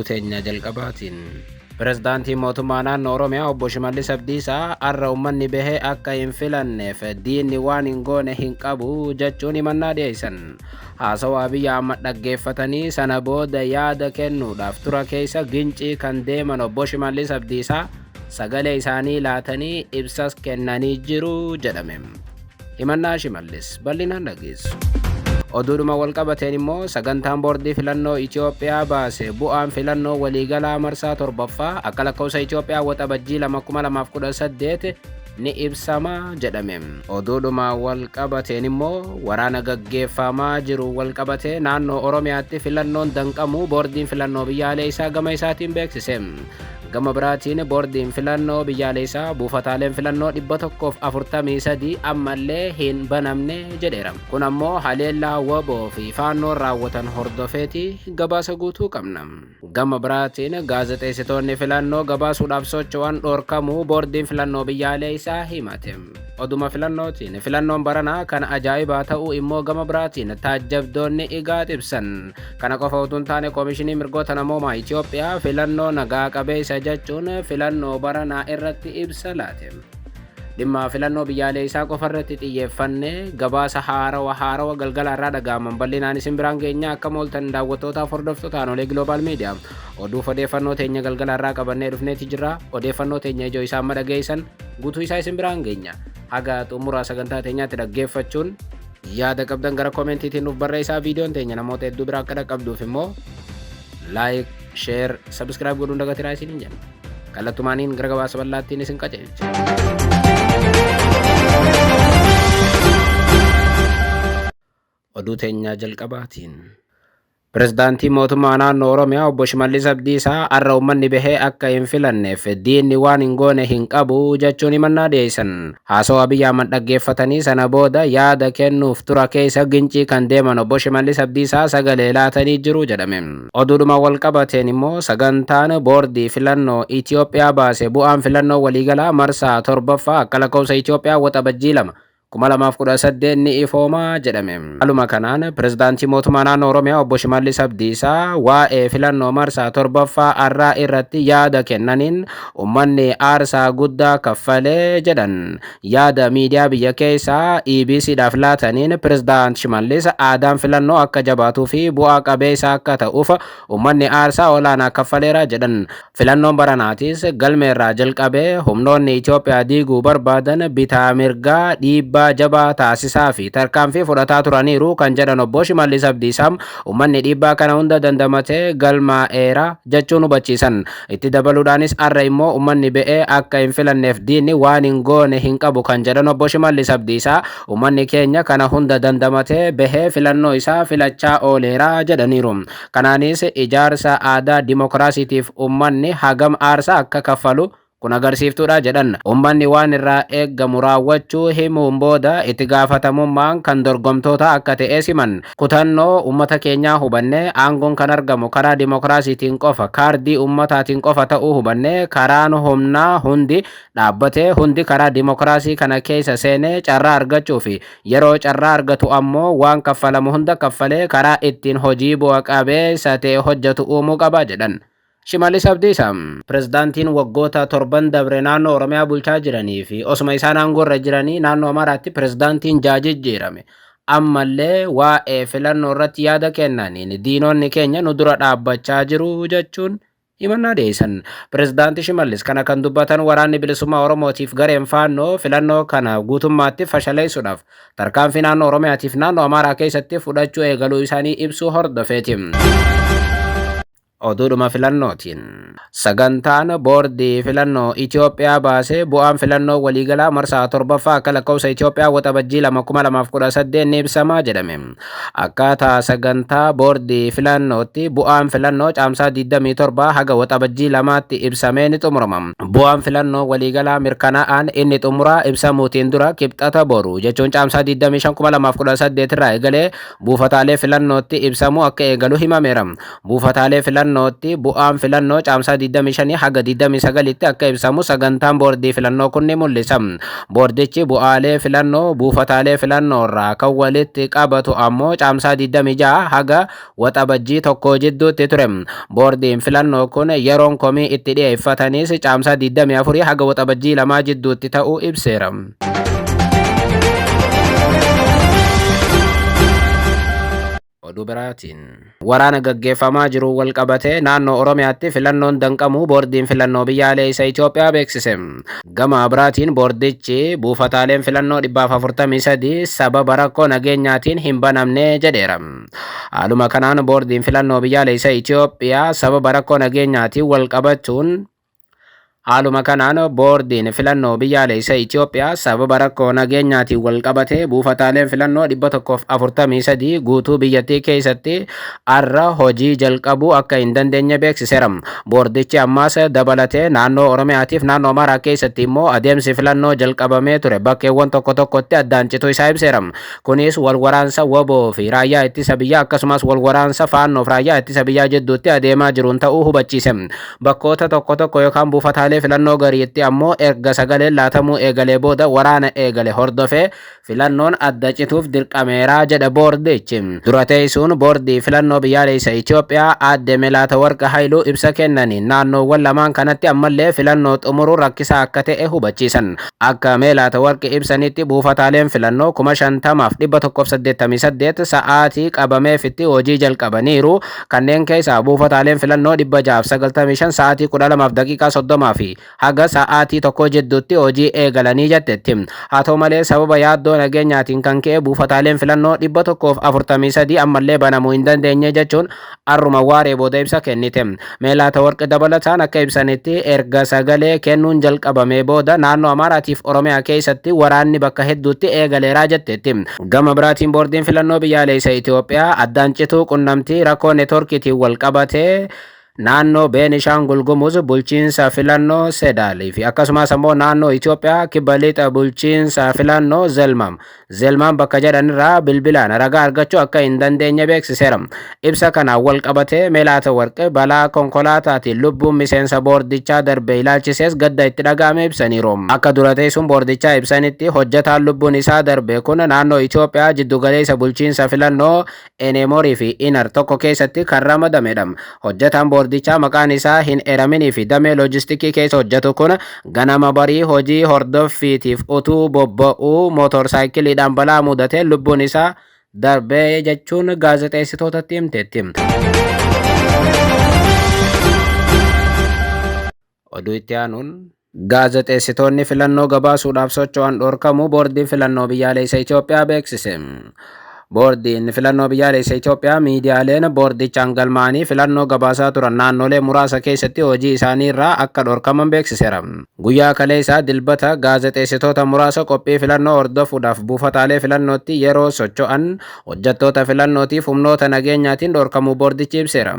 oduu teenya jalqabaatiin. Pirezidaantii mootummaa naannoo Oromiyaa obbo Shimallis Abdiisaa har'a uummanni bahee akka hin filanneef diinni waan hin goone hin qabu jechuun himannaa dhiyeessan. Haasawaa biyya amma dhaggeeffatanii sana booda yaada kennuudhaaf tura keessa gincii kan deeman obbo Shimallis Abdiisaa sagalee isaanii laatanii ibsas kennanii jiru jedhame. Himannaa Shimallis bal'inaan dhageessu. Oduudhuma walqabateen immoo sagantaan boordii filannoo Itoophiyaa baase bu'aan filannoo waliigalaa marsaa torbaffaa akka lakkoofsa Itoophiyaa waxabajjii 2018 ni ibsama jedhame. Oduudhuma walqabateen immoo waraana gaggeeffamaa jiru walqabatee naannoo Oromiyaatti filannoon danqamu boordiin filannoo biyyaalessaa gama isaatiin beeksise. Gama biraatiin boordiin filannoo biyyaalessaa buufataaleen filannoo 143 ammallee hin banamne jedheera. Kun ammoo haleellaa waboo fi faannoon raawwatan hordofeeti gabaasa guutuu qabna. Gama biraatiin gaazexeessitoonni filannoo gabaasuudhaaf socho'an dhorkamuu boordiin filannoo biyyaalessaa himate. Oduma filannootiin filannoon baranaa kan ajaa'ibaa ta'uu immoo gama biraatiin taajjabdoonni IGAD ibsan. Kana qofa utuu hin taane koomishinii mirgoota namoomaa Itoophiyaa filannoo nagaa qabeessa jechuun filannoo baranaa irratti ibsa laate. Dhimma filannoo biyyaalessaa qofa irratti xiyyeeffannee gabaasa haarawaa galgala irraa dhaga'aman bal'inaan isin biraan geenya akka mooltan daawwattootaaf hordoftoota Anolee Global Media. Oduuf odeeffannoo teenya galgala irraa qabannee dhufneeti jirra. Odeeffannoo teenya ijoo isaa amma dhageessan guutuu isaa isin biraan geenya. Haga xumuraa sagantaa teenyaatti dhaggeeffachuun yaada qabdan gara koomentiitiin nuuf barreessaa. Viidiyoon teenya namoota hedduu biraa akka dhaqqabduuf immoo like, share, subscribe godhuun dagatinaa isin jenna. Kallattumaaniin gara gabaasa bal'aattiin isin qajeelcha. Oduu teenya jalqabaatiin. Pirezidaantii mootummaa naannoo Oromiyaa obbo Shimallis Abdiisaa har'a uummanni bahee akka hin filanneef diinni waan hin goone hin qabu jechuun himannaa dhiyeessan. Haasawaa biyya amma dhaggeeffatanii sana booda yaada kennuuf tura keessa gincii kan deeman obbo Shimallis Abdiisaa sagalee laatanii jiru jedhame. Oduudhuma walqabateen immoo sagantaan boordii filannoo Itoophiyaa baase bu'aan filannoo waliigalaa marsaa torbaffaa akka lakkoofsa Itoophiyaa waxabajjii 2018 ni ifooma jedhame. Haaluma kanaan pirezidaantii mootummaa naannoo Oromiyaa obbo Shimallis Abdiisaa waa'ee filannoo marsaa torbaffaa har'aa irratti yaada kennaniin uummanni aarsaa guddaa kaffalee jedhan. Yaada miidiyaa biyya keessaa EBCdhaaf laataniin pirezidaant Shimallis aadaan filannoo akka jabaatuu fi bu'aa qabeessa akka ta'uuf uummanni aarsaa olaanaa kaffaleera jedhan. Filannoon baranaatis galmeerraa jalqabee humnoonni Itoophiyaa diiguu barbaadan bitaa mirgaa dhiibbaa jabaa taasisaa fi tarkaanfii fudhataa turaniiru kan jedhan obbo Shimallis Abdiisaa uummanni dhiibbaa kana hunda dandamatee galmaa'eera jechuun hubachiisan. Itti dabaluudhaanis har'a immoo uummanni ba'ee akka hin filanneef diinni waan hin goone hin qabu kan jedhan obbo Shimallis Abdiisaa uummanni keenya kana hunda dandamatee bahee filannoo isaa filachaa ooleera jedhaniiru. Kanaanis ijaarsa aadaa dimokiraasiitiif uummanni hagam aarsaa akka kaffalu kun agarsiiftuudha jedhan. Uummanni waan irraa eeggamu raawwachuu himuun booda itti gaafatamummaan kan dorgomtoota akka ta'e siman. Kutannoo uummata keenyaa hubannee aangoon kan argamu karaa dimokiraasiitiin qofa kaardii uummataatiin qofa ta'uu hubannee karaan humnaa hundi dhaabbatee hundi karaa dimokiraasii kana keessa seenee carraa argachuu fi yeroo carraa argatu ammoo waan kaffalamu hunda kaffalee karaa ittiin hojii bu'a qabeessa ta'e hojjetu uumuu qaba jedhan. Shimallis Abdiisaa pirezidaantiin waggoota 7 dabre naannoo Oromiyaa bulchaa jiranii fi osuma isaan aangoorra jiranii naannoo Amaaraatti pirezidaantiin jijjiirame. Ammallee waa'ee filannoo irratti yaada kennaniin diinonni keenya nu dura dhaabbachaa jiru jechuun himannaa dhiyeessan. Pirezidaantii Shimallis kana kan dubbatan waraanni bilisummaa Oromootiif gareen faannoo filannoo kana guutummaatti fashaleessuudhaaf tarkaanfii naannoo Oromiyaatiif naannoo Amaaraa keessatti fudhachuu eegaluu isaanii ibsuu hordofeeti. Oduudhuma filannootiin sagantaan boordii filannoo Itoophiyaa baase bu'aan filannoo waliigalaa marsaa torbaffaa akka lakkoofsa Itoophiyaa waxabajjii 2018 ni ibsama jedhame. Akkaataa sagantaa boordii filannootti bu'aan filannoo caamsaa 27 haga waxabajjii 2tti ibsamee ni xumurama. Bu'aan filannoo waliigalaa mirkanaa'aan inni xumuraa ibsamuutiin dura kibxata boru jechuun caamsaa 25/2018 irraa eegalee buufataalee filannootti ibsamu akka eegalu himameera. Buufataalee filannoo filannootti bu'aan filannoo caamsaa 25 haga 29tti akka ibsamu sagantaan boordii filannoo kun ni mul'isa. Boordichi bu'aalee filannoo buufataalee filannoo irraa kan walitti qabatu ammoo caamsaa 26 haga waxabajjii 1 jidduutti ture. Boordiin filannoo kun yeroon komii itti dhiyeeffatanis caamsaa 24 haga waxabajjii 2 jidduutti ta'uu ibseera. Oduu biraatiin waraana gaggeeffamaa jiru wal qabatee naannoo Oromiyaatti filannoon danqamuu boordiin filannoo biyyaalessaa Itoophiyaa beeksise. Gama biraatiin boordichi buufataaleen filannoo 443 sababa rakkoo nageenyaatiin hin banamne jedheera. Haaluma kanaan boordiin filannoo biyyaalessaa Itoophiyaa sababa rakkoo nageenyaatiin wal qabachuun Haaluma kanaan boordiin filannoo biyyaalessaa Itoophiyaa sababa rakkoo nageenyaatiin wal qabatee buufataaleen filannoo 143 guutuu biyyattii keessatti har'a hojii jalqabuu akka hin dandeenye beeksiseera. Boordichi ammas dabalatee naannoo Oromiyaatiif naannoo Amaaraa keessatti immoo adeemsi filannoo jalqabamee ture bakkeewwan tokko tokkotti addaan cituu isaa ibseera. Kunis walwaraansa waboo fi raayyaa ittisa biyyaa akkasumas walwaraansa faannoof raayyaa ittisa biyyaa jidduutti adeemaa jiruun ta'uu hubachiise. Bakkoota tokko tokko yookaan buufataalee filannoo gariitti ammoo erga sagaleen laatamuu eegalee booda waraana eegale hordofee filannoon adda cituuf dirqameeraa jedha boordichi. Dura teessuun boordii filannoo biyyaalessaa Itoophiyaa aadde Melaatawarq Haayiluu ibsa kennaniin naannoowwan lamaan kanatti ammallee filannoo xumuruu rakkisaa akka ta'e hubachiisan. Akka Melaatawarq ibsanitti buufataaleen filannoo 50,188 sa'aatii qabameefitti hojii jalqabaniiru. Kanneen keessaa buufataaleen filannoo 695 sa'aatii 12:30 fi haga sa'aatii 1 jidduutti hojii eegalanii jettetti. Haa ta'u malee sababa yaaddoo nageenyaatiin kan ka'e buufataaleen filannoo 143 ammallee banamuu hin dandeenye jechuun har'uma waaree booda ibsa kennite. Melaatawarq dabalataan akka ibsanitti erga sagalee kennuun jalqabamee booda naannoo Amaaraatiif Oromiyaa keessatti waraanni bakka hedduutti eegaleeraa jettetti. Gama biraatiin boordiin filannoo biyyaalessaa Itoophiyaa addaan cituu qunnamtii rakkoo neetworkiitiin wal qabatee naannoo Beenishaangul Gumuz bulchiinsa filannoo Sedaalii fi akkasumas ammoo naannoo Itoophiyaa kibba lixa bulchiinsa filannoo Zelmam bakka jedhanirraa bilbilaan ragaa argachuu akka hin dandeenye beeksiseera. Ibsa kanaan wal qabatee Melaatawarq balaa konkolaataatiin lubbuun miseensa boordichaa darbe ilaalchisees gadda itti dhaga'ame ibsaniiru. Akka dura teessuun boordichaa ibsanitti hojjetaan lubbuun isaa darbe kun naannoo Itoophiyaa jiddugaleessa bulchiinsa filannoo Eneemorii fi Inar tokko keessatti kan ramadamedha. Hojjetaan boordichaa maqaan isaa hin eeraminii fi damee loojistikii keessa hojjetu kun ganama barii hojii hordoffiitiif utuu bobba'uu mootorsaayikiliidhaan balaa mudatee lubbuun isaa darbee jechuun gaazexeessitootatti himteetti. Oduu itti aanuun gaazexeessitoonni filannoo gabaasuudhaaf socho'an dhorkamuu boordiin filannoo biyyaalessaa Itoophiyaa beeksise. Boordiin filannoo biyyaalessaa Itoophiyaa miidiyaaleen boordichaan galmaa'anii filannoo gabaasaa turan naannolee muraasa keessatti hojii isaanii irraa akka dhorkaman beeksiseera. Guyyaa kaleessaa dilbata gaazexeessitoota muraasa qophii filannoo hordofuudhaaf buufataalee filannootti yeroo socho'an hojjettoota filannootiif humnoota nageenyaatiin dhorkamuu boordichi ibseera.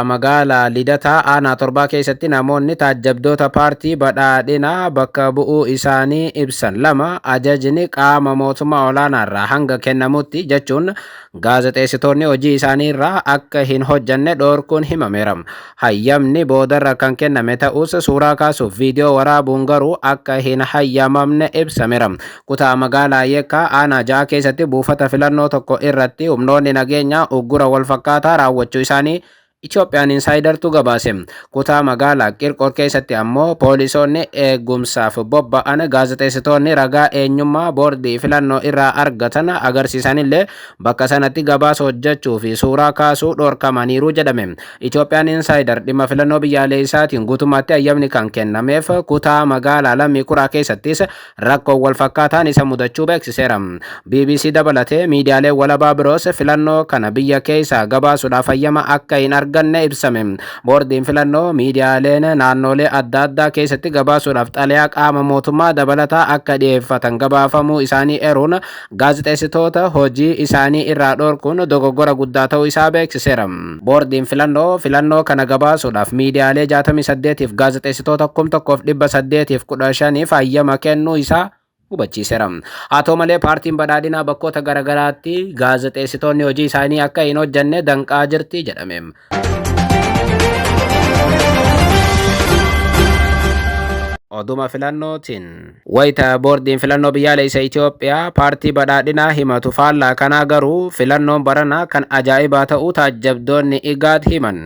Magaalaa Lidataa aanaa torbaa keessatti namoonni taajjabdoota paartii badhaadhinaa bakka bu'uu isaanii ibsan lama ajajni qaama mootummaa olaanaarraa hanga kennamutti jechuun gaazexeessitoonni hojii isaanii irraa akka hin hojjanne dhorkuun himameera. Hayyamni boodarra kan kenname ta'us suuraa kaasuuf viidiyoo waraabuun garuu akka hin hayyamamne ibsameera. Kutaa magaalaa Yeekkaa aanaa 6 keessatti buufata filannoo tokko irratti humnoonni nageenyaa uggura walfakkaataa raawwachuu isaanii Itoophiyaan Insaayidartu gabaase. Kutaa magaalaa Qirqor keessatti ammoo poolisoonni eegumsaaf bobba'an gaazexeessitoonni ragaa eenyummaa boordii filannoo irraa argatan agarsiisanillee bakka sanatti gabaasa hojjechuu fi suuraa kaasuu dhorkamaniiru jedhame. Itoophiyaan Insaayidar dhimma filannoo biyyaalessaatiin guutummaatti hayyamni kan kennameef kutaa magaalaa Lammii Kuraa keessattis rakkoon walfakkaataan isa mudachuu beeksiseera. BBC dabalatee miidiyaalee walabaa biroos filannoo kana biyya keessaa gabaasuudhaaf hayyama akka hin arganne ibsame. Boordiin filannoo miidiyaaleen naannolee adda addaa keessatti gabaasuudhaaf xalayaa qaama mootummaa dabalataa akka dhiyeeffatan gabaafamuu isaanii eeruun gaazexeessitoota hojii isaanii irraa dhorkuun dogoggora guddaa ta'uu isaa beeksiseera. Boordiin filannoo kana gabaasuudhaaf miidiyaalee 68f gaazexeessitoota 1,815f hayyama kennuu isaa hubachiiseera. Haa ta'u malee paartiin badhaadhinaa bakkoota garaagaraatti gaazexeessitoonni hojii isaanii akka hin hojjanne danqaa jirti jedhame. Oduma filannootiin wayita boordiin filannoo biyyaalessa Itoophiyaa paartii badhaadhinaa himatu faallaa kanaa garuu filannoon baranaa kan ajaa'ibaa ta'uu taajjabdoonni IGAD himan.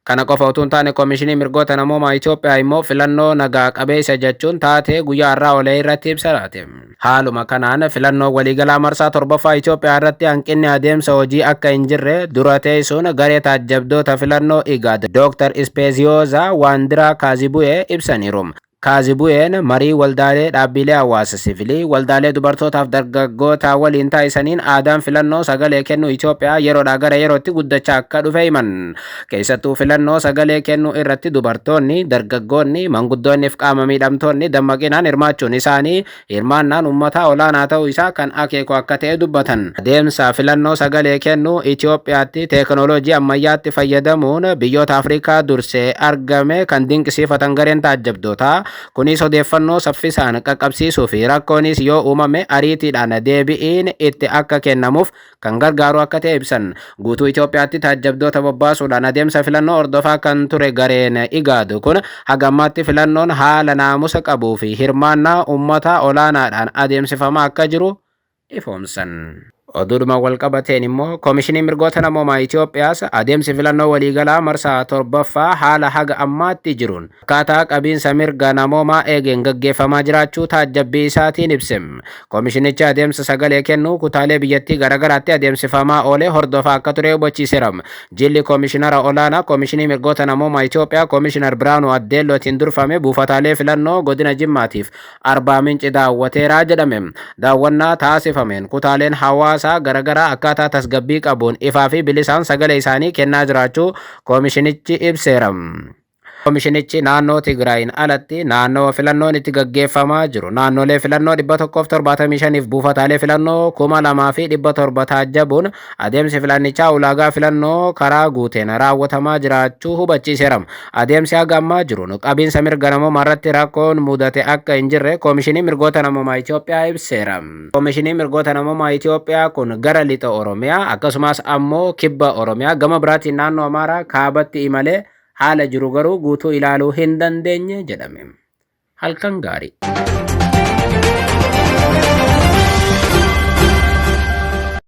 Kana qofa utuu hin taane Koomishinii Mirgoota Namoomaa Itoophiyaa immoo filannoo nagaa qabeessa jechuun taatee guyyaa har'aa olee irratti ibsanaati. Haaluma kanaan filannoo waliigalaa marsaa 7ffaa Itoophiyaa irratti hanqinni adeemsa hojii akka hin jirre dura teessuun garee taajjabdoota filannoo IGAD Dr. Ispeeziyooza Waandiraa Kaazibu'ee ibsaniiru. Kaazibu'een marii waldaalee dhaabbilee hawaasa siviilii waldaalee dubartootaaf dargaggoota waliin taasisaniin aadaan filannoo sagalee kennuu Itoophiyaa yeroodhaa gara yerootti guddachaa akka dhufe himan. Keessattuu filannoo sagalee kennuu irratti dubartoonni, dargaggoonni, manguddoonni fi qaama miidhamtoonni dammaqinaan hirmaachuun isaanii hirmaannaan uummataa olaanaa ta'uu isaa kan akeeku akka ta'e dubbatan. Adeemsa filannoo sagalee kennuu Itoophiyaatti teekinooloojii ammayyaatti fayyadamuun biyyoota Afrikaa dursee argame kan dinqisiifatan gareen taajjabdootaa. Kunis odeeffannoo saffisaan qaqqabsiisuu fi rakkoonis yoo uumame ariitiidhaan deebi'iin itti akka kennamuuf kan gargaaru akka ta'e ibsan. Guutuu Itoophiyaatti taajjabdoota bobbaasuudhaan adeemsa filannoo hordofaa kan ture gareen IGAD kun haga ammaatti filannoon haala naamusa qabuu fi hirmaannaa uummataa olaanaadhaan adeemsifamaa akka jiru ifoomsan. Oduudhuma walqabateen immoo Koomishinii Mirgoota Namoomaa Itoophiyaas adeemsi filannoo waliigalaa marsaa 7ffaa haala haga ammaatti jiruun akkaataa qabiinsa mirga namoomaa eegeen gaggeeffamaa jiraachuu taajjabbii isaatiin ibse. Koomishinichi adeemsa sagalee kennuu kutaalee biyyattii garaagaraatti adeemsifamaa oolee hordofaa akka ture hubachiiseera. Jilli Koomishinara olaanaa Koomishinii Mirgoota Namoomaa Itoophiyaa Koomishinar Biraanuu Addeellootiin durfame buufataalee filannoo godina Jimmaatiif Arbaa Minci daawwateera jedhame. Daawwannaa taasifameen kutaaleen hawaasa garagaraa akkaataa tasgabbii qabuun ifaa fi bilisaan sagalee isaanii kennaa jiraachuu koomishinichi ibseera. Koomishinichi naannoo Tigraayin alatti naannoo filannoon itti gaggeeffamaa jiru naannolee filannoo 175 fi buufataalee filannoo 2700 taajjabuun adeemsi filannichaa ulaagaa filannoo karaa guuteen raawwatamaa jiraachuu hubachiiseera. Adeemsi haga ammaa jiruun qabiinsa mirga namoomaa irratti rakkoon mudate akka hin jirre Koomishinii Mirgoota Namoomaa Itoophiyaa ibseera. Koomishinii Mirgoota Namoomaa Itoophiyaa kun gara lixa Oromiyaa akkasumas ammoo kibba Oromiyaa gama biraatiin naannoo Amaaraa kaabatti imalee haala jiru garuu guutuu ilaaluu hin dandeenye jedhame. Halkan gaarii.